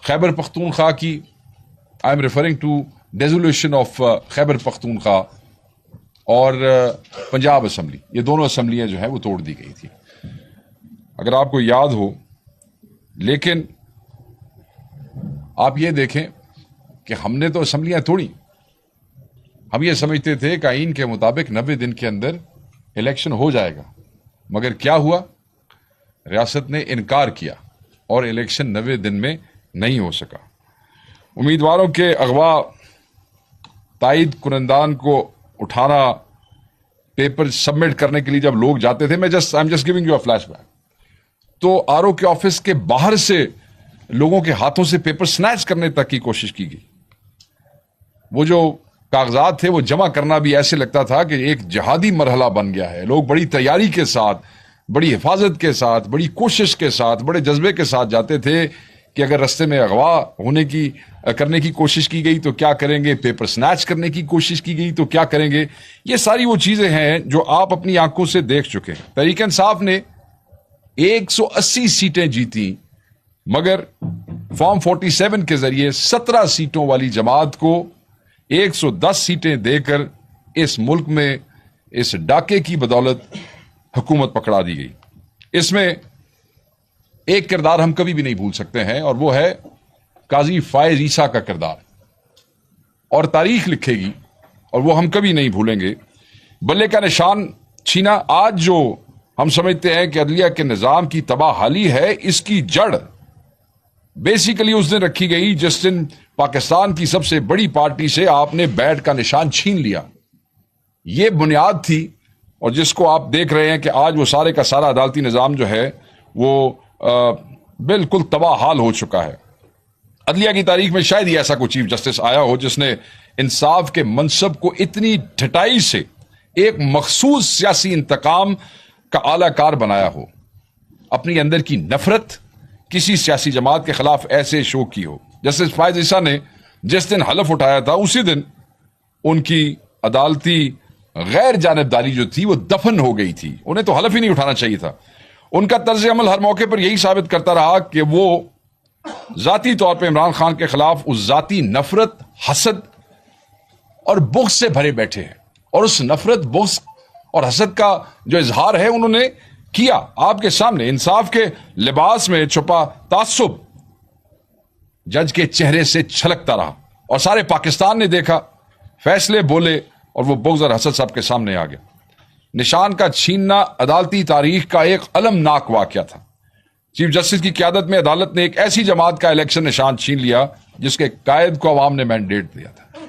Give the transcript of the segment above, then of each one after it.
خیبر پختونخوا کی، I am referring to dissolution of Khyber Pakhtunkhwa اور Punjab assembly, یہ دونوں اسمبلیاں جو ہیں وہ توڑ دی گئی تھی، اگر آپ کو یاد ہو. لیکن آپ یہ دیکھیں کہ ہم نے تو اسمبلیاں توڑی، ہم یہ سمجھتے تھے کہ آئین کے مطابق 90 دن کے اندر الیکشن ہو جائے گا، مگر کیا ہوا؟ ریاست نے انکار کیا اور الیکشن 90 دن میں نہیں ہو سکا. امیدواروں کے اغوا، تائید کنندان کو اٹھانا، پیپر سبمٹ کرنے کے لیے جب لوگ جاتے تھے، I am just giving you a flashback بیک، تو آر او کے آفس کے باہر سے لوگوں کے ہاتھوں سے پیپر سنیچ کرنے تک کی کوشش کی گئی. وہ جو کاغذات تھے وہ جمع کرنا بھی ایسے لگتا تھا کہ ایک جہادی مرحلہ بن گیا ہے. لوگ بڑی تیاری کے ساتھ، بڑی حفاظت کے ساتھ، بڑی کوشش کے ساتھ، بڑے جذبے کے ساتھ جاتے تھے کہ اگر رستے میں اغوا کرنے کی کوشش کی گئی تو کیا کریں گے، پیپر سنیچ کرنے کی کوشش کی گئی تو کیا کریں گے. یہ ساری وہ چیزیں ہیں جو آپ اپنی آنکھوں سے دیکھ چکے ہیں. تحریک انصاف نے 180 سیٹیں جیتی، مگر فارم 47 کے ذریعے 17 سیٹوں والی جماعت کو 110 سیٹیں دے کر اس ملک میں اس ڈاکے کی بدولت حکومت پکڑا دی گئی. اس میں ایک کردار ہم کبھی بھی نہیں بھول سکتے ہیں، اور وہ ہے قاضی فائز عیسیٰ کا کردار، اور تاریخ لکھے گی اور وہ ہم کبھی نہیں بھولیں گے. بلے کا نشان چھینا، آج جو ہم سمجھتے ہیں کہ عدلیہ کے نظام کی تباہ حالی ہے، اس کی جڑ بیسیکلی اس دن رکھی گئی جس دن پاکستان کی سب سے بڑی پارٹی سے آپ نے بیٹ کا نشان چھین لیا. یہ بنیاد تھی، اور جس کو آپ دیکھ رہے ہیں کہ آج وہ سارے کا سارا عدالتی نظام جو ہے وہ بالکل تباہ حال ہو چکا ہے. عدلیہ کی تاریخ میں شاید ہی ایسا کوئی چیف جسٹس آیا ہو جس نے انصاف کے منصب کو اتنی ڈھٹائی سے ایک مخصوص سیاسی انتقام کا اعلی کار بنایا ہو. اپنی اندر کی نفرت کسی سیاسی جماعت کے خلاف ایسے شو کی ہو. جسٹس فائز عیسیٰ نے جس دن حلف اٹھایا تھا، اسی دن ان کی عدالتی غیر جانبداری جو تھی وہ دفن ہو گئی تھی. انہیں تو حلف ہی نہیں اٹھانا چاہیے تھا. ان کا طرز عمل ہر موقع پر یہی ثابت کرتا رہا کہ وہ ذاتی طور پہ عمران خان کے خلاف اس ذاتی نفرت، حسد اور بغض سے بھرے بیٹھے ہیں، اور اس نفرت، بغض اور حسد کا جو اظہار ہے انہوں نے کیا آپ کے سامنے. انصاف کے لباس میں چھپا تعصب جج کے چہرے سے چھلکتا رہا، اور سارے پاکستان نے دیکھا، فیصلے بولے، اور وہ بغض اور حسد سب کے سامنے آ گیا. نشان کا چھیننا عدالتی تاریخ کا ایک المناک واقعہ تھا. چیف جسٹس کی قیادت میں عدالت نے ایک ایسی جماعت کا الیکشن نشان چھین لیا جس کے قائد کو عوام نے مینڈیٹ دیا تھا،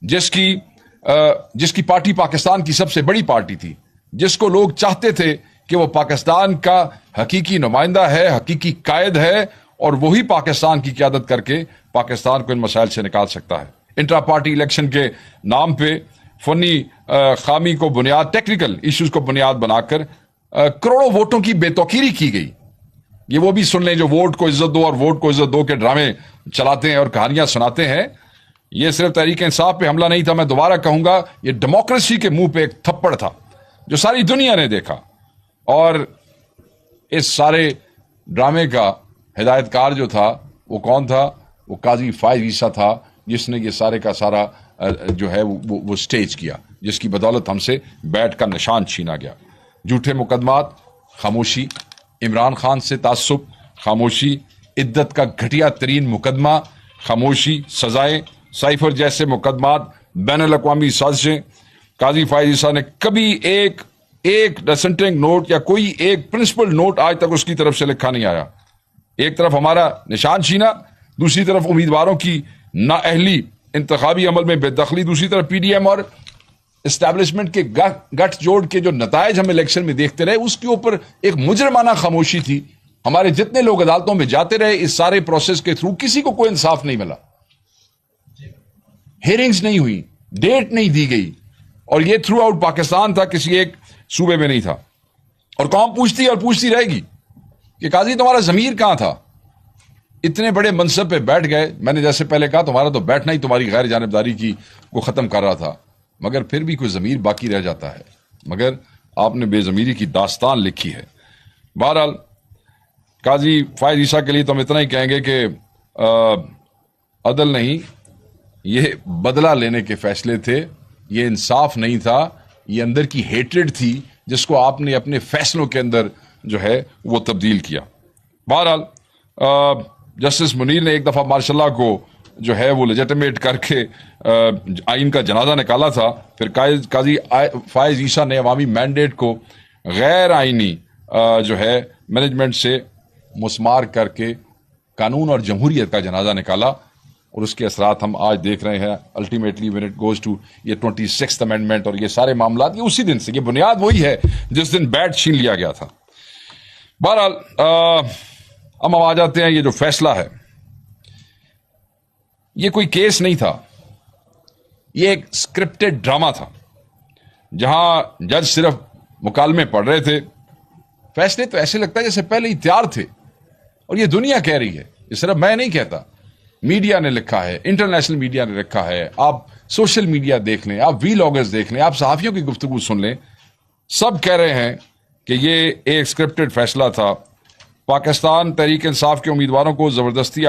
جس کی پارٹی پاکستان کی سب سے بڑی پارٹی تھی، جس کو لوگ چاہتے تھے کہ وہ پاکستان کا حقیقی نمائندہ ہے، حقیقی قائد ہے، اور وہی پاکستان کی قیادت کر کے پاکستان کو ان مسائل سے نکال سکتا ہے. انٹرا پارٹی الیکشن کے نام پہ فنی خامی کو بنیاد، ٹیکنیکل ایشوز کو بنیاد بنا کر کروڑوں ووٹوں کی بے توقیری کی گئی. یہ وہ بھی سن لیں جو ووٹ کو عزت دو اور ووٹ کو عزت دو کے ڈرامے چلاتے ہیں اور کہانیاں سناتے ہیں. یہ صرف تحریک انصاف پہ حملہ نہیں تھا، میں دوبارہ کہوں گا، یہ ڈیموکریسی کے منہ پہ ایک تھپڑ تھا جو ساری دنیا نے دیکھا. اور اس سارے ڈرامے کا ہدایت کار جو تھا وہ کون تھا؟ وہ قاضی فائز عیسیٰ تھا، جس نے یہ سارے کا سارا جو ہے وہ سٹیج کیا، جس کی بدولت ہم سے بیٹ کا نشان چھینا گیا. جھوٹے مقدمات، خاموشی. عمران خان سے تعصب، خاموشی. عدت کا گھٹیا ترین مقدمہ، خاموشی. سزائیں، سائفر جیسے مقدمات، بین الاقوامی سازشیں. قاضی فائز عیسیٰ نے کبھی ایک ڈسنٹنگ نوٹ یا کوئی ایک پرنسپل نوٹ آج تک اس کی طرف سے لکھا نہیں آیا. ایک طرف ہمارا نشان چھینا، دوسری طرف امیدواروں کی نااہلی، انتخابی عمل میں بے دخلی، دوسری طرف پی ڈی ایم اور اسٹیبلشمنٹ کے گٹھ جوڑ کے جو نتائج ہم الیکشن میں دیکھتے رہے، اس کے اوپر ایک مجرمانہ خاموشی تھی. ہمارے جتنے لوگ عدالتوں میں جاتے رہے اس سارے پروسیس کے تھرو، کسی کو کوئی انصاف نہیں ملا. ہیئرنگز نہیں ہوئی، ڈیٹ نہیں دی گئی، اور یہ تھرو آؤٹ پاکستان تھا، کسی ایک صوبے میں نہیں تھا. اور قوم پوچھتی اور پوچھتی رہے گی کہ قاضی تمہارا ضمیر کہاں تھا؟ اتنے بڑے منصب پہ بیٹھ گئے. میں نے جیسے پہلے کہا، تمہارا تو بیٹھنا ہی تمہاری غیر جانبداری کی کو ختم کر رہا تھا، مگر پھر بھی کوئی ضمیر باقی رہ جاتا ہے. مگر آپ نے بے ضمیری کی داستان لکھی ہے. بہرحال قاضی فائز عیسیٰ کے لیے تو ہم اتنا ہی کہیں گے کہ عدل نہیں، یہ بدلہ لینے کے فیصلے تھے، یہ انصاف نہیں تھا، یہ اندر کی ہیٹریڈ تھی جس کو آپ نے اپنے فیصلوں کے اندر جو ہے وہ تبدیل کیا۔ بہرحال جسٹس منیر نے ایک دفعہ ماشاء اللہ کو جو ہے وہ لیجیٹمیٹ کر کے آئین کا جنازہ نکالا تھا، پھر قاضی فائز عیسیٰ نے عوامی مینڈیٹ کو غیر آئینی جو ہے مینجمنٹ سے مسمار کر کے قانون اور جمہوریت کا جنازہ نکالا، اور اس کے اثرات ہم آج دیکھ رہے ہیں۔ Ultimately when it goes to یہ 26th امینڈمنٹ اور یہ سارے معاملات، یہ اسی دن سے، یہ بنیاد وہی ہے جس دن بیٹ چھین لیا گیا تھا۔ بہرحال ہم آ جاتے ہیں، یہ جو فیصلہ ہے یہ کوئی کیس نہیں تھا، یہ ایک اسکرپٹڈ ڈرامہ تھا جہاں جج صرف مکالمے پڑھ رہے تھے۔ فیصلے تو ایسے لگتا ہے جیسے پہلے ہی تیار تھے، اور یہ دنیا کہہ رہی ہے، یہ صرف میں نہیں کہتا، میڈیا نے لکھا ہے، انٹرنیشنل میڈیا نے لکھا ہے، آپ سوشل میڈیا دیکھ لیں، آپ وی لاگرز دیکھ لیں، آپ صحافیوں کی گفتگو سن لیں، سب کہہ رہے ہیں کہ یہ ایک اسکرپٹڈ فیصلہ تھا۔ پاکستان تحریک انصاف کے امیدواروں کو زبردستی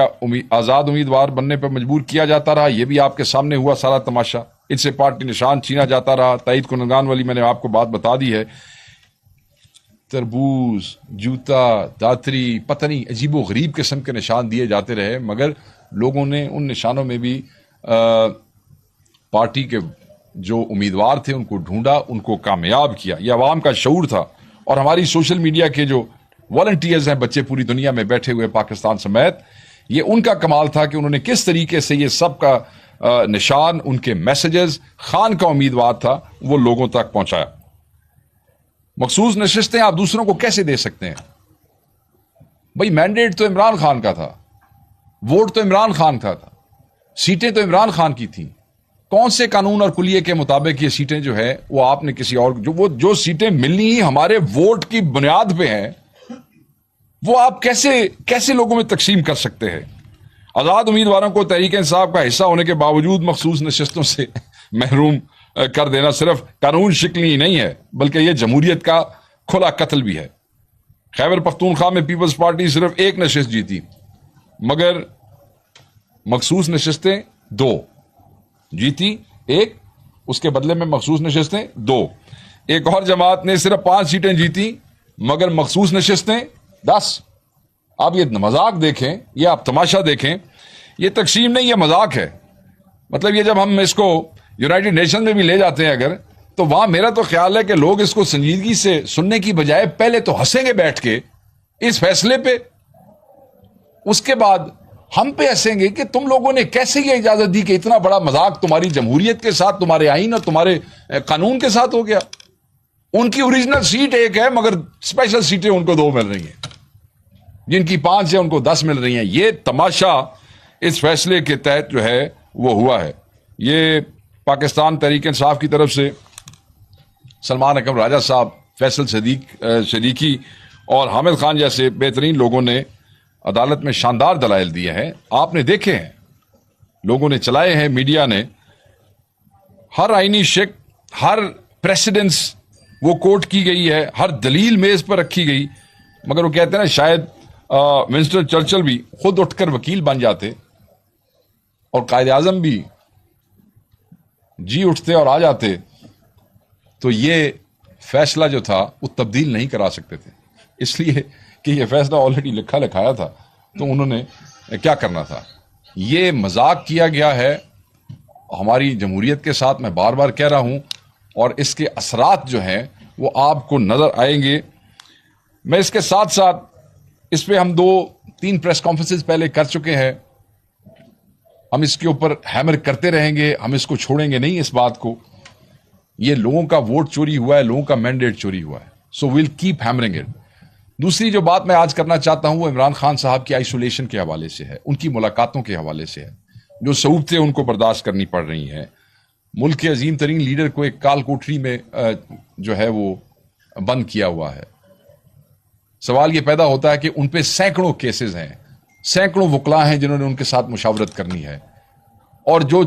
آزاد امیدوار بننے پر مجبور کیا جاتا رہا، یہ بھی آپ کے سامنے ہوا سارا تماشا، ان سے پارٹی نشان چھینا جاتا رہا۔ تائید کنندگان والی میں نے آپ کو بات بتا دی ہے، تربوز، جوتا، داتری، پتہ نہیں عجیب و غریب قسم کے نشان دیے جاتے رہے، مگر لوگوں نے ان نشانوں میں بھی پارٹی کے جو امیدوار تھے ان کو ڈھونڈا، ان کو کامیاب کیا۔ یہ عوام کا شعور تھا، اور ہماری سوشل میڈیا کے جو والنٹیئرز ہیں، بچے پوری دنیا میں بیٹھے ہوئے پاکستان سمیت، یہ ان کا کمال تھا کہ انہوں نے کس طریقے سے یہ سب کا نشان، ان کے میسیجز، خان کا امیدوار تھا، وہ لوگوں تک پہنچایا۔ مخصوص نشستیں آپ دوسروں کو کیسے دے سکتے ہیں؟ بھائی مینڈیٹ تو عمران خان کا تھا، ووٹ تو عمران خان کا تھا، سیٹیں تو عمران خان کی تھیں، کون سے قانون اور کلیے کے مطابق یہ سیٹیں جو ہے وہ آپ نے کسی اور جو سیٹیں ملنی ہی ہمارے ووٹ کی بنیاد پہ ہیں، وہ آپ کیسے لوگوں میں تقسیم کر سکتے ہیں؟ آزاد امیدواروں کو تحریک انصاف کا حصہ ہونے کے باوجود مخصوص نشستوں سے محروم کر دینا صرف قانون شکنی ہی نہیں ہے، بلکہ یہ جمہوریت کا کھلا قتل بھی ہے۔ خیبر پختونخوا میں پیپلز پارٹی صرف ایک نشست جیتی، مگر مخصوص نشستیں 2 جیتی، ایک، اس کے بدلے میں مخصوص نشستیں 2۔ ایک اور جماعت نے صرف 5 سیٹیں جیتی، مگر مخصوص نشستیں 10۔ آپ یہ مذاق دیکھیں، یہ آپ تماشا دیکھیں، یہ تقسیم نہیں، یہ مذاق ہے۔ مطلب یہ جب ہم اس کو یونائٹڈ نیشن میں بھی لے جاتے ہیں اگر، تو وہاں میرا تو خیال ہے کہ لوگ اس کو سنجیدگی سے سننے کی بجائے پہلے تو ہنسیں گے بیٹھ کے اس فیصلے پہ، اس کے بعد ہم پہ ہنسیں گے کہ تم لوگوں نے کیسے یہ اجازت دی کہ اتنا بڑا مذاق تمہاری جمہوریت کے ساتھ، تمہارے آئین اور تمہارے قانون کے ساتھ ہو گیا۔ ان کی اوریجنل سیٹ ایک ہے، مگر اسپیشل سیٹیں ان کو 2 مل رہی ہیں، جن کی 5 ہے ان کو 10 مل رہی ہیں۔ یہ تماشا اس فیصلے کے تحت جو ہے وہ ہوا ہے۔ یہ پاکستان تحریک انصاف کی طرف سے سلمان اکرم راجہ صاحب، فیصل صدیقی اور حامد خان جیسے بہترین لوگوں نے عدالت میں شاندار دلائل دیے ہیں، آپ نے دیکھے ہیں، لوگوں نے چلائے ہیں، میڈیا نے۔ ہر آئینی شک، ہر پریسیڈنس وہ کوٹ کی گئی ہے، ہر دلیل میز پر رکھی گئی، مگر وہ کہتے ہیں نا، شاید ونسٹن چرچل بھی خود اٹھ کر وکیل بن جاتے اور قائد اعظم بھی جی اٹھتے اور آ جاتے، تو یہ فیصلہ جو تھا وہ تبدیل نہیں کرا سکتے تھے، اس لیے کہ یہ فیصلہ آلریڈی لکھایا تھا، تو انہوں نے کیا کرنا تھا۔ یہ مذاق کیا گیا ہے ہماری جمہوریت کے ساتھ، میں بار بار کہہ رہا ہوں، اور اس کے اثرات جو ہیں وہ آپ کو نظر آئیں گے۔ میں اس کے ساتھ ساتھ اس پہ ہم 2-3 پریس کانفرنسز پہلے کر چکے ہیں، ہم اس کے اوپر ہیمر کرتے رہیں گے، ہم اس کو چھوڑیں گے نہیں، اس بات کو۔ یہ لوگوں کا ووٹ چوری ہوا ہے، لوگوں کا مینڈیٹ چوری ہوا ہے، سو ویل کیپ ہیمرنگ اٹ۔ دوسری جو بات میں آج کرنا چاہتا ہوں وہ عمران خان صاحب کی آئسولیشن کے حوالے سے ہے، ان کی ملاقاتوں کے حوالے سے ہے، جو صعوبتیں ان کو برداشت کرنی پڑ رہی ہیں۔ ملک کے عظیم ترین لیڈر کو ایک کال کوٹری میں جو ہے وہ بند کیا ہوا ہے۔ سوال یہ پیدا ہوتا ہے کہ ان پہ سینکڑوں کیسز ہیں، سینکڑوں وکلاء ہیں جنہوں نے ان کے ساتھ مشاورت کرنی ہے، اور جو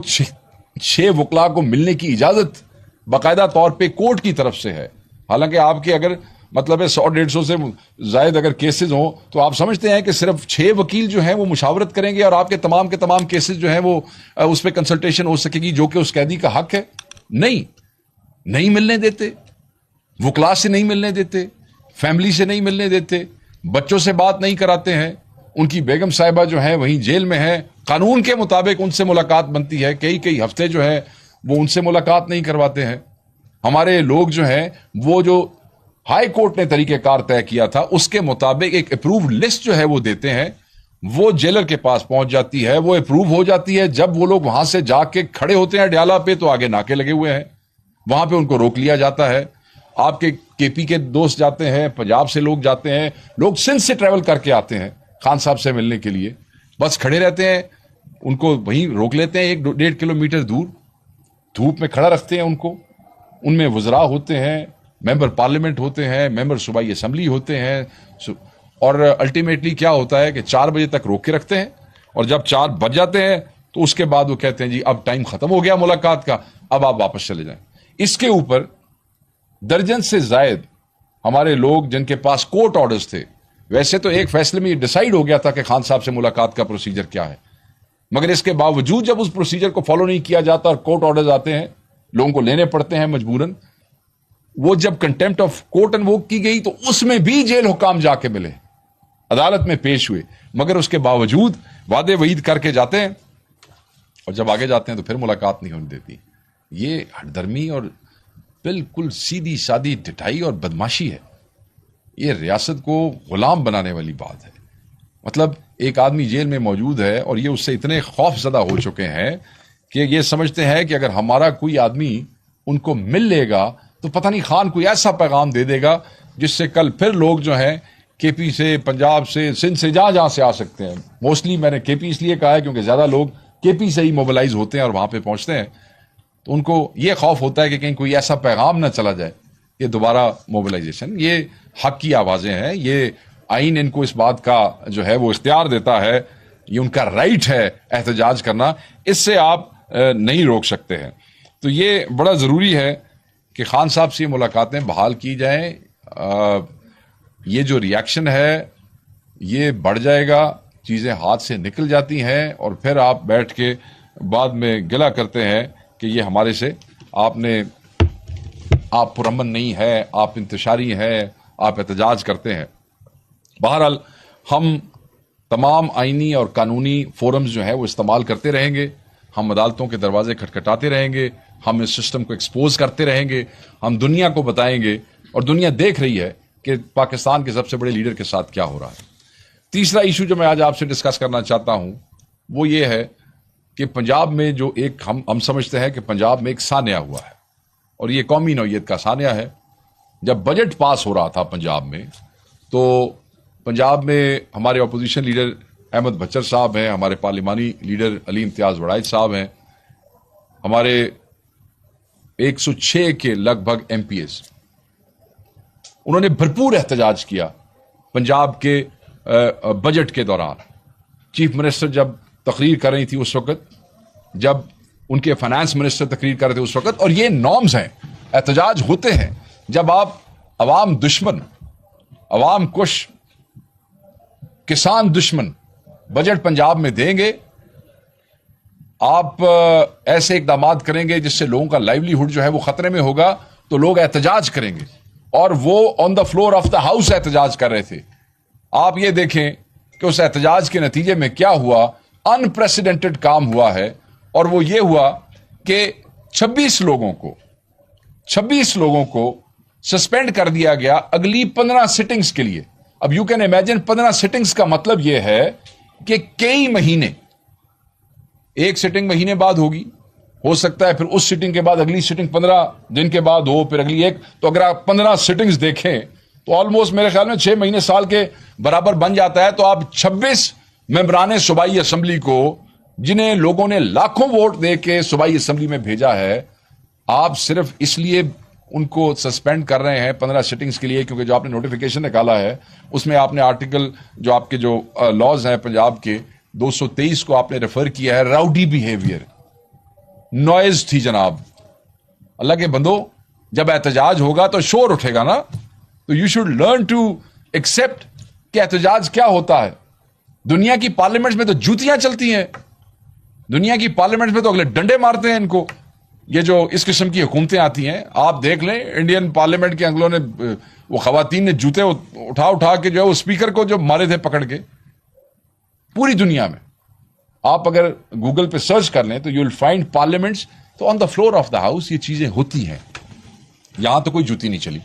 6 وکلاء کو ملنے کی اجازت باقاعدہ طور پہ کورٹ کی طرف سے ہے۔ حالانکہ آپ کے اگر مطلب ہے 100-150 سے زائد اگر کیسز ہوں تو آپ سمجھتے ہیں کہ صرف 6 وکیل جو ہیں وہ مشاورت کریں گے اور آپ کے تمام کے تمام کیسز جو ہیں وہ اس پہ کنسلٹیشن ہو سکے گی، جو کہ اس قیدی کا حق ہے؟ نہیں ملنے دیتے، وکلا سے نہیں ملنے دیتے، فیملی سے نہیں ملنے دیتے، بچوں سے بات نہیں کراتے ہیں، ان کی بیگم صاحبہ جو ہیں وہیں جیل میں ہیں، قانون کے مطابق ان سے ملاقات بنتی ہے، کئی ہفتے جو ہے وہ ان سے ملاقات نہیں کرواتے ہیں۔ ہمارے لوگ جو ہیں وہ جو ہائی کورٹ نے طریقہ کار طے کیا تھا اس کے مطابق ایک اپروو لسٹ جو ہے وہ دیتے ہیں، وہ جیلر کے پاس پہنچ جاتی ہے، وہ اپروو ہو جاتی ہے۔ جب وہ لوگ وہاں سے جا کے کھڑے ہوتے ہیں ڈیالہ پہ تو آگے ناکے لگے ہوئے ہیں، وہاں پہ ان کو روک لیا جاتا ہے۔ آپ کے پی کے دوست جاتے ہیں، پنجاب سے لوگ جاتے ہیں، لوگ سندھ سے ٹریول کر کے آتے ہیں خان صاحب سے ملنے کے لیے، بس کھڑے رہتے ہیں، ان کو وہیں روک لیتے ہیں 1-1.5 کلومیٹر دور، دھوپ میں کھڑا رکھتے ہیں ان کو۔ ان میں وزراء ہوتے ہیں، ممبر پارلیمنٹ ہوتے ہیں، ممبر صوبائی اسمبلی ہوتے ہیں، اور الٹیمیٹلی کیا ہوتا ہے کہ 4 بجے تک روک کے رکھتے ہیں، اور جب 4 بج جاتے ہیں تو اس کے بعد وہ کہتے ہیں جی اب ٹائم ختم ہو گیا ملاقات کا، اب آپ واپس چلے جائیں۔ اس کے اوپر درجن سے زائد ہمارے لوگ جن کے پاس کورٹ آرڈرز تھے، ویسے تو ایک فیصلے میں یہ ڈیسائیڈ ہو گیا تھا کہ خان صاحب سے ملاقات کا پروسیجر کیا ہے، مگر اس کے باوجود جب اس پروسیجر کو فالو نہیں کیا جاتا اور کورٹ آرڈرز آتے ہیں، لوگوں کو لینے پڑتے ہیں مجبوراً، وہ جب کنٹیمپٹ آف کورٹ انووک کی گئی تو اس میں بھی جیل حکام جا کے ملے، عدالت میں پیش ہوئے، مگر اس کے باوجود وعدے وعید کر کے جاتے ہیں، اور جب آگے جاتے ہیں تو پھر ملاقات نہیں ہونے دیتی۔ یہ ہٹ درمی اور بالکل سیدھی سادی ڈٹائی اور بدماشی ہے، یہ ریاست کو غلام بنانے والی بات ہے۔ مطلب ایک آدمی جیل میں موجود ہے اور یہ اس سے اتنے خوف زدہ ہو چکے ہیں کہ یہ سمجھتے ہیں کہ اگر ہمارا کوئی آدمی ان کو مل لے گا تو پتہ نہیں خان کوئی ایسا پیغام دے دے گا جس سے کل پھر لوگ جو ہیں کے پی سے، پنجاب سے، سندھ سے، جہاں سے آ سکتے ہیں۔ موسٹلی میں نے کے پی اس لیے کہا ہے کیونکہ زیادہ لوگ کے پی سے ہی موبلائز ہوتے ہیں اور وہاں پہ پہنچتے ہیں، تو ان کو یہ خوف ہوتا ہے کہ کہیں کوئی ایسا پیغام نہ چلا جائے۔ یہ دوبارہ موبلائزیشن، یہ حق کی آوازیں ہیں، یہ آئین ان کو اس بات کا جو ہے وہ اختیار دیتا ہے، یہ ان کا رائٹ ہے احتجاج کرنا، اس سے آپ نہیں روک سکتے ہیں۔ تو یہ بڑا ضروری ہے کہ خان صاحب سے یہ ملاقاتیں بحال کی جائیں۔ یہ جو ریاکشن ہے یہ بڑھ جائے گا، چیزیں ہاتھ سے نکل جاتی ہیں اور پھر آپ بیٹھ کے بعد میں گلہ کرتے ہیں کہ یہ ہمارے سے آپ پرامن نہیں ہے، آپ انتشاری ہیں، آپ احتجاج کرتے ہیں۔ بہرحال ہم تمام آئینی اور قانونی فورمز جو ہیں وہ استعمال کرتے رہیں گے، ہم عدالتوں کے دروازے کھٹکھٹاتے رہیں گے، ہم اس سسٹم کو ایکسپوز کرتے رہیں گے، ہم دنیا کو بتائیں گے، اور دنیا دیکھ رہی ہے کہ پاکستان کے سب سے بڑے لیڈر کے ساتھ کیا ہو رہا ہے۔ تیسرا ایشو جو میں آج آپ سے ڈسکس کرنا چاہتا ہوں وہ یہ ہے کہ پنجاب میں جو ایک ہم سمجھتے ہیں کہ پنجاب میں ایک سانحہ ہوا ہے، اور یہ قومی نوعیت کا سانحہ ہے۔ جب بجٹ پاس ہو رہا تھا پنجاب میں تو پنجاب میں ہمارے اپوزیشن لیڈر احمد بچر صاحب ہیں، ہمارے پارلیمانی لیڈر علی امتیاز وڑائچ صاحب ہیں، ہمارے 106 کے لگ بھگ ایم پی ایز، انہوں نے بھرپور احتجاج کیا پنجاب کے بجٹ کے دوران۔ چیف منسٹر جب تقریر کر رہی تھی اس وقت، جب ان کے فائنانس منسٹر تقریر کر رہے تھے اس وقت، اور یہ نارمز ہیں، احتجاج ہوتے ہیں جب آپ عوام دشمن، عوام کش، کسان دشمن بجٹ پنجاب میں دیں گے، آپ ایسے اقدامات کریں گے جس سے لوگوں کا لائیولی ہوڈ جو ہے وہ خطرے میں ہوگا، تو لوگ احتجاج کریں گے، اور وہ on the floor of the house احتجاج کر رہے تھے۔ آپ یہ دیکھیں کہ اس احتجاج کے نتیجے میں کیا ہوا، انپریسیڈنٹڈ کام ہوا ہے، اور وہ یہ ہوا کہ 26 لوگوں کو سسپینڈ کر دیا گیا اگلی 15 سٹنگز کے لیے۔ اب یو کین امیجن 15 سٹنگز کا مطلب یہ ہے کہ کئی مہینے، ایک سٹنگ مہینے بعد ہوگی، ہو سکتا ہے پھر اس سٹنگ کے بعد اگلی سٹنگ 15 دن کے بعد ہو، پھر اگلی ایک، تو اگر آپ 15 سٹنگز دیکھیں تو آلموسٹ میرے خیال میں 6 مہینے سال کے برابر بن جاتا ہے۔ تو آپ 26 ممبران صوبائی اسمبلی کو، جنہیں لوگوں نے لاکھوں ووٹ دے کے صوبائی اسمبلی میں بھیجا ہے، آپ صرف اس لیے ان کو سسپینڈ کر رہے ہیں 15 سٹنگز کے لیے کیونکہ جو آپ نے نوٹیفیکیشن نکالا ہے اس میں آپ نے آرٹیکل جو آپ کے جو لاز ہیں پنجاب کے 223 کو آپ نے ریفر کیا ہے، راؤڈی بیہیویئر، نوائز تھی جناب۔ اللہ کے بندو، جب احتجاج ہوگا تو شور اٹھے گا نا، تو you should learn to accept کہ احتجاج کیا ہوتا ہے. دنیا کی پارلیمنٹ میں تو جوتیاں چلتی ہیں, دنیا کی پارلیمنٹ میں تو اگلے ڈنڈے مارتے ہیں ان کو. یہ جو اس قسم کی حکومتیں آتی ہیں, آپ دیکھ لیں انڈین پارلیمنٹ کے انگلوں نے, وہ خواتین نے جوتے اٹھا کے جو ہے وہ اسپیکر کو جو مارے تھے پکڑ کے. پوری دنیا میں آپ اگر گوگل پہ سرچ کر لیں تو یو ول فائنڈ پارلیمنٹس, تو on the floor of the house یہ چیزیں ہوتی ہیں. یہاں تو کوئی جوتی نہیں چلی,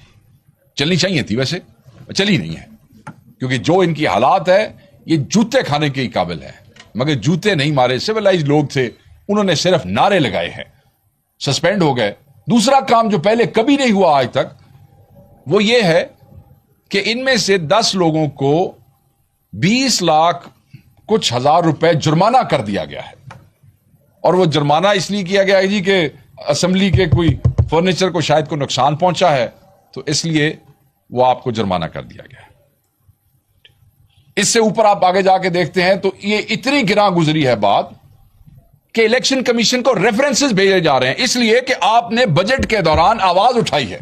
چلنی چاہیے تھی ویسے, چلی نہیں ہے, کیونکہ جو ان کی حالات ہے یہ جوتے کھانے کے ہی قابل ہے. مگر جوتے نہیں مارے, سویلائز لوگ تھے, انہوں نے صرف نعرے لگائے ہیں, سسپینڈ ہو گئے. دوسرا کام جو پہلے کبھی نہیں ہوا آج تک, وہ یہ ہے کہ ان میں سے 10 لوگوں کو 20 لاکھ کچھ ہزار روپے جرمانہ کر دیا گیا ہے. اور وہ جرمانہ اس لیے کیا گیا ہے جی کہ اسمبلی کے کوئی فرنیچر کو شاید کو نقصان پہنچا ہے, تو اس لیے وہ آپ کو جرمانہ کر دیا گیا ہے. اس سے اوپر آپ آگے جا کے دیکھتے ہیں تو یہ اتنی گراں گزری ہے بات کہ الیکشن کمیشن کو ریفرنسز بھیجے جا رہے ہیں, اس لیے کہ آپ نے بجٹ کے دوران آواز اٹھائی ہے.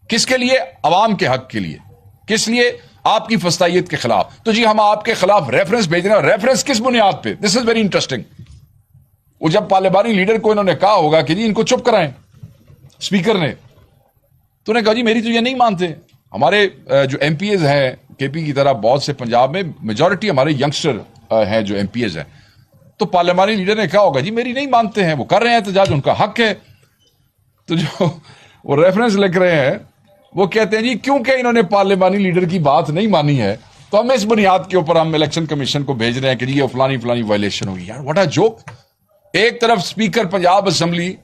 کس کے لیے؟ عوام کے حق کے لیے. کس لیے؟ آپ کی فسطائیت کے خلاف. تو جی ہم آپ کے خلاف ریفرنس بھیج رہے ہیں. ریفرنس کس بنیاد پہ؟ دس از ویری انٹرسٹنگ. وہ جب پارلیمانی لیڈر کو انہوں نے کہا ہوگا کہ جی ان کو چپ کرائیں اسپیکر نے, تو نے کہا جی میری تو یہ نہیں مانتے. ہمارے جو ایم پی ایز ہیں کے پی کی طرح, بہت سے پنجاب میں میجورٹی ہمارے ینگسٹر ہیں جو ایم پی ایز ہیں, تو پارلیمانی لیڈر نے کہا ہوگا جی میری نہیں مانتے ہیں, وہ کر رہے ہیں احتجاج, ان کا حق ہے. تو جو وہ ریفرنس لکھ رہے ہیں وہ کہتے ہیں جی کیونکہ انہوں نے پارلیمانی لیڈر کی بات نہیں مانی ہے تو ہم اس بنیاد کے اوپر ہم الیکشن کمیشن کو بھیج رہے ہیں کہ جی یہ فلانی وائلیشن ہوگی. یار واٹ اے جوک. ایک طرف اسپیکر پنجاب اسمبلی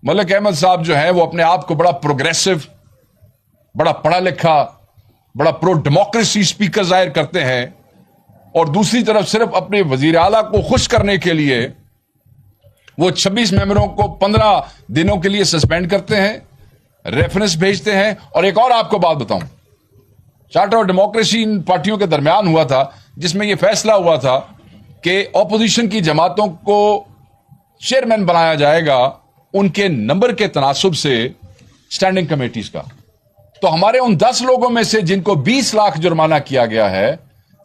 ملک احمد صاحب جو ہیں وہ اپنے آپ کو بڑا پروگریسو, بڑا پڑھا لکھا, بڑا پرو ڈیموکریسی اسپیکر ظاہر کرتے ہیں, اور دوسری طرف صرف اپنے وزیر اعلیٰ کو خوش کرنے کے لیے وہ 26 ممبروں کو 15 دنوں کے لیے سسپینڈ کرتے ہیں, ریفرنس بھیجتے ہیں. اور ایک اور آپ کو بات بتاؤں, چارٹر آف ڈیموکریسی ان پارٹیوں کے درمیان ہوا تھا جس میں یہ فیصلہ ہوا تھا کہ اپوزیشن کی جماعتوں کو چیئرمین بنایا جائے گا ان کے نمبر کے تناسب سے اسٹینڈنگ کمیٹیز کا. تو ہمارے ان 10 لوگوں میں سے جن کو 20 لاکھ جرمانہ کیا گیا ہے,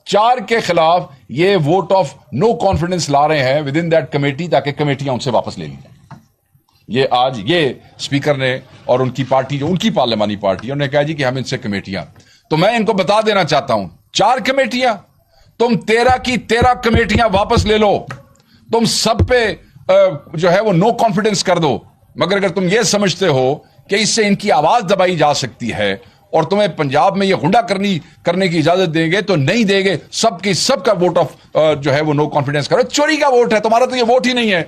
4 کے خلاف یہ ووٹ آف نو کانفیڈنس لا رہے ہیں ود ان دیٹ کمیٹی, تاکہ کمیٹیاں ان سے واپس لے لی جائیں. یہ آج یہ اسپیکر نے اور ان کی پارٹی, جو ان کی پارلیمانی پارٹی, انہوں نے کہا جی کہ ہم ان سے کمیٹیاں. تو میں ان کو بتا دینا چاہتا ہوں, 4 کمیٹیاں, تم 13 کی 13 کمیٹیاں واپس لے لو, تم سب پہ جو ہے وہ نو کانفیڈنس کر دو. مگر اگر تم یہ سمجھتے ہو کہ اس سے ان کی آواز دبائی جا سکتی ہے اور تمہیں پنجاب میں یہ غنڈہ کرنے کی اجازت دیں گے, تو نہیں دیں گے. سب کی سب کا ووٹ آف جو ہے وہ نو کانفیڈنس کرو. چوری کا ووٹ ہے تمہارا, تو یہ ووٹ ہی نہیں ہے.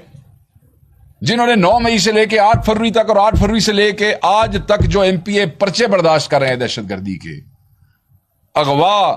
جنہوں نے 9 مئی سے لے کے 8 فروری تک اور 8 فروری سے لے کے آج تک جو ایم پی اے پرچے برداشت کر رہے ہیں دہشت گردی کے, اغوا,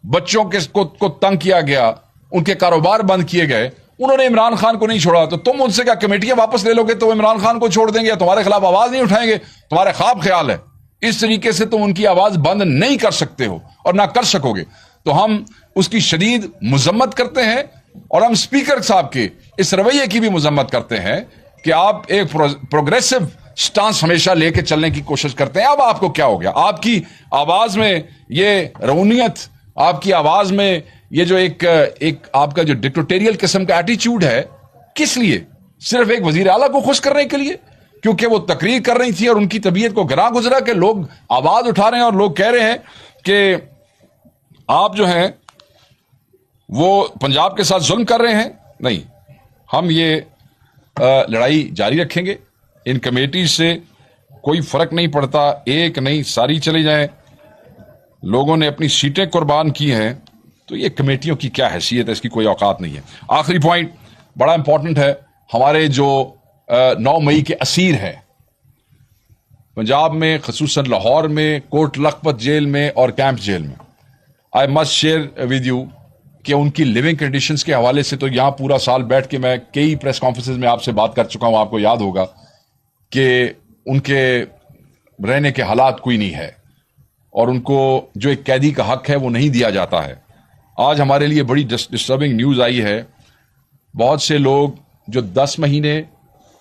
بچوں کو تنگ کیا گیا, ان کے کاروبار بند کیے گئے, انہوں نے عمران خان کو نہیں چھوڑا. تو تم ان سے کیا کمیٹیاں واپس لے لو گے تو عمران خان کو چھوڑ دیں گے, تمہارے خلاف آواز نہیں اٹھائیں گے؟ تمہارے خواب خیال ہے. اس طریقے سے تم ان کی آواز بند نہیں کر سکتے ہو اور نہ کر سکو گے. تو ہم اس کی شدید مذمت کرتے ہیں, اور ہم اسپیکر صاحب کے اس رویے کی بھی مذمت کرتے ہیں کہ آپ ایک پروگریسو سٹانس ہمیشہ لے کے چلنے کی کوشش کرتے ہیں. اب آپ کو کیا ہو گیا؟ آپ کی آواز میں یہ رونیت, آپ کی آواز میں یہ جو ایک آپ کا جو ڈکٹیٹریل قسم کا ایٹیچیوڈ ہے, کس لیے؟ صرف ایک وزیر اعلیٰ کو خوش کرنے کے لیے, کیونکہ وہ تقریر کر رہی تھی اور ان کی طبیعت کو گراں گزرا کہ لوگ آواز اٹھا رہے ہیں اور لوگ کہہ رہے ہیں کہ آپ جو ہیں وہ پنجاب کے ساتھ ظلم کر رہے ہیں. نہیں, ہم یہ لڑائی جاری رکھیں گے. ان کمیٹی سے کوئی فرق نہیں پڑتا, ایک نہیں ساری چلی جائیں. لوگوں نے اپنی سیٹیں قربان کی ہیں, تو یہ کمیٹیوں کی کیا حیثیت ہے, اس کی کوئی اوقات نہیں ہے. آخری پوائنٹ بڑا امپورٹنٹ ہے. ہمارے جو 9 مئی کے اسیر ہیں پنجاب میں, خصوصاً لاہور میں, کوٹ لکھپت جیل میں اور کیمپ جیل میں, I must share with you کہ ان کی لیونگ کنڈیشنز کے حوالے سے تو یہاں پورا سال بیٹھ کے میں کئی پریس کانفرنسز میں آپ سے بات کر چکا ہوں. آپ کو یاد ہوگا کہ ان کے رہنے کے حالات کوئی نہیں ہے, اور ان کو جو ایک قیدی کا حق ہے وہ نہیں دیا جاتا ہے. آج ہمارے لیے بڑی ڈسٹربنگ نیوز آئی ہے. بہت سے لوگ جو 10 مہینے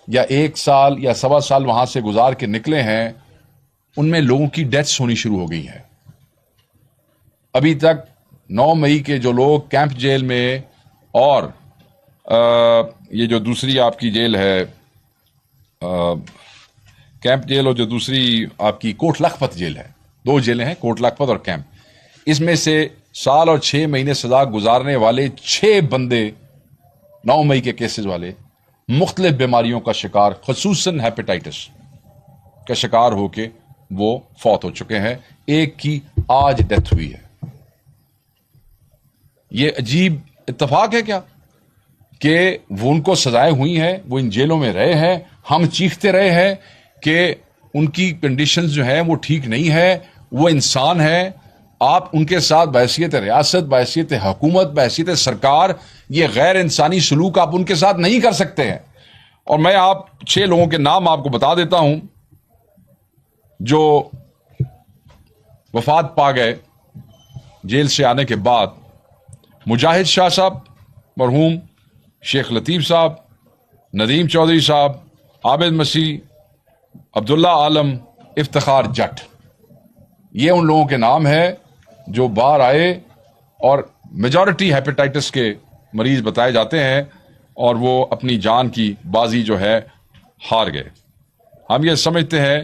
یا 1 سال یا 1.25 سال وہاں سے گزار کے نکلے ہیں, ان میں لوگوں کی ڈیتھس ہونی شروع ہو گئی ہیں. ابھی تک 9 مئی کے جو لوگ کیمپ جیل میں اور یہ جو دوسری آپ کی جیل ہے کیمپ جیل اور جو دوسری آپ کی کوٹ لکھپت جیل ہے, 2 جیلیں ہیں, کوٹ لکھپت اور کیمپ, اس میں سے سال اور 6 مہینے سزا گزارنے والے 6 بندے 9 مئی کے کیسز والے مختلف بیماریوں کا شکار, خصوصاً ہیپیٹائٹس کا شکار ہو کے وہ فوت ہو چکے ہیں. ایک کی آج ڈیتھ ہوئی ہے. یہ عجیب اتفاق ہے کیا کہ وہ ان کو سزائیں ہوئی ہیں, وہ ان جیلوں میں رہے ہیں, ہم چیختے رہے ہیں کہ ان کی کنڈیشنز جو ہیں وہ ٹھیک نہیں ہے, وہ انسان ہے. آپ ان کے ساتھ بحیثیت ریاست, بحیثیت حکومت, بحیثیت سرکار یہ غیر انسانی سلوک آپ ان کے ساتھ نہیں کر سکتے ہیں. اور میں 6 لوگوں کے نام آپ کو بتا دیتا ہوں جو وفات پا گئے جیل سے آنے کے بعد. مجاہد شاہ صاحب مرحوم, شیخ لطیف صاحب, ندیم چودھری صاحب, عابد مسیح, عبداللہ عالم, افتخار جٹ. یہ ان لوگوں کے نام ہے جو باہر آئے اور میجورٹی ہیپیٹائٹس کے مریض بتائے جاتے ہیں اور وہ اپنی جان کی بازی جو ہے ہار گئے. ہم یہ سمجھتے ہیں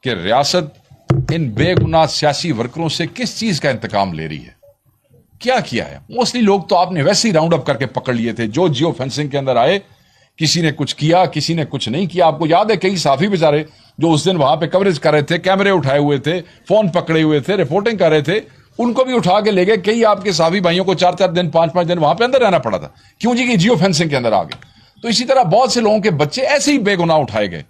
کہ ریاست ان بے گناہ سیاسی ورکروں سے کس چیز کا انتقام لے رہی ہے, کیا کیا ہے. موسٹلی لوگ تو آپ نے ویسے ہی راؤنڈ اپ کر کے پکڑ لیے تھے, جو جیو فینسنگ کے اندر آئے, کسی نے کچھ کیا, کسی نے کچھ نہیں کیا. آپ کو یاد ہے کئی صحافی بیچارے جو اس دن وہاں پہ کوریج کر رہے تھے, کیمرے اٹھائے ہوئے تھے, فون پکڑے ہوئے تھے, رپورٹنگ کر رہے تھے, ان کو بھی اٹھا کے لے گئے. کئی آپ کے صحافی بھائیوں کو 4-4 دن 5-5 دن وہاں پہ اندر رہنا پڑا تھا. کیوں جی؟ کہ جیو فینسنگ کے اندر آ گئے. تو اسی طرح بہت سے لوگوں کے بچے ایسے ہی بے گناہ اٹھائے گئے.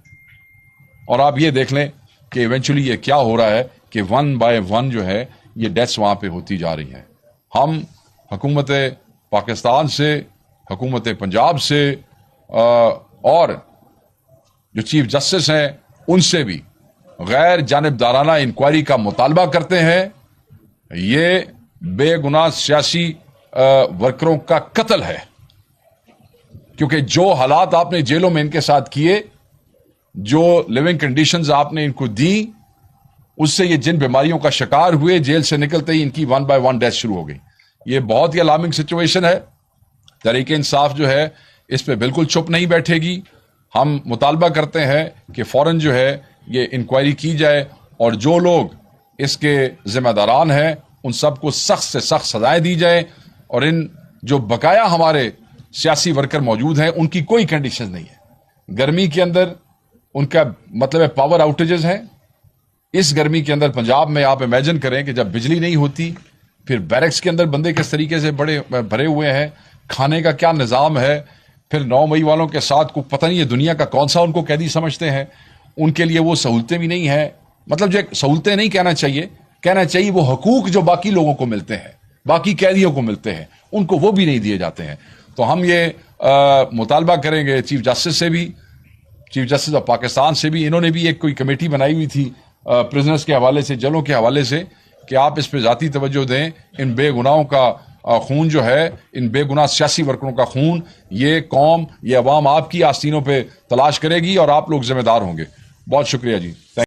اور آپ یہ دیکھ لیں کہ ایونچولی یہ کیا ہو رہا ہے کہ 1 بائی 1 جو ہے یہ ڈیتھس وہاں پہ ہوتی جا رہی ہیں. ہم حکومت پاکستان سے, حکومت پنجاب سے اور جو چیف جسٹس ہیں ان سے بھی غیر جانبدارانہ انکوائری کا مطالبہ کرتے ہیں. یہ بے گناہ سیاسی ورکروں کا قتل ہے, کیونکہ جو حالات آپ نے جیلوں میں ان کے ساتھ کیے, جو لیونگ کنڈیشنز آپ نے ان کو دی, اس سے یہ جن بیماریوں کا شکار ہوئے, جیل سے نکلتے ہی ان کی 1 بائی 1 ڈیتھ شروع ہو گئی. یہ بہت ہی الارمنگ سچویشن ہے. تحریک انصاف جو ہے اس پہ بالکل چپ نہیں بیٹھے گی. ہم مطالبہ کرتے ہیں کہ فوراً جو ہے یہ انکوائری کی جائے اور جو لوگ اس کے ذمہ داران ہیں ان سب کو سخت سے سخت سزائیں دی جائے. اور ان جو بقایا ہمارے سیاسی ورکر موجود ہیں ان کی کوئی کنڈیشن نہیں ہے. گرمی کے اندر ان کا مطلب ہے پاور آؤٹیجز ہیں. اس گرمی کے اندر پنجاب میں آپ امیجن کریں کہ جب بجلی نہیں ہوتی, پھر بیرکس کے اندر بندے کس طریقے سے بڑے بھرے ہوئے ہیں, کھانے کا کیا نظام ہے, پھر 9 مئی والوں کے ساتھ کو پتہ نہیں ہے دنیا کا کون سا ان کو قیدی سمجھتے ہیں, ان کے لیے وہ سہولتیں بھی نہیں ہیں. مطلب جو سہولتیں نہیں کہنا چاہیے وہ حقوق جو باقی لوگوں کو ملتے ہیں, باقی قیدیوں کو ملتے ہیں, ان کو وہ بھی نہیں دیے جاتے ہیں. تو ہم یہ مطالبہ کریں گے چیف جسٹس سے بھی, چیف جسٹس آف پاکستان سے بھی. انہوں نے بھی ایک کوئی کمیٹی بنائی ہوئی تھی پرزنرز کے حوالے سے, جیلوں کے حوالے سے, کہ آپ اس پہ ذاتی توجہ دیں. ان بے گناہوں کا خون جو ہے, ان بے گناہ سیاسی ورکروں کا خون, یہ قوم, یہ عوام آپ کی آستینوں پہ تلاش کرے گی اور آپ لوگ ذمہ دار ہوں گے. بہت شکریہ جی.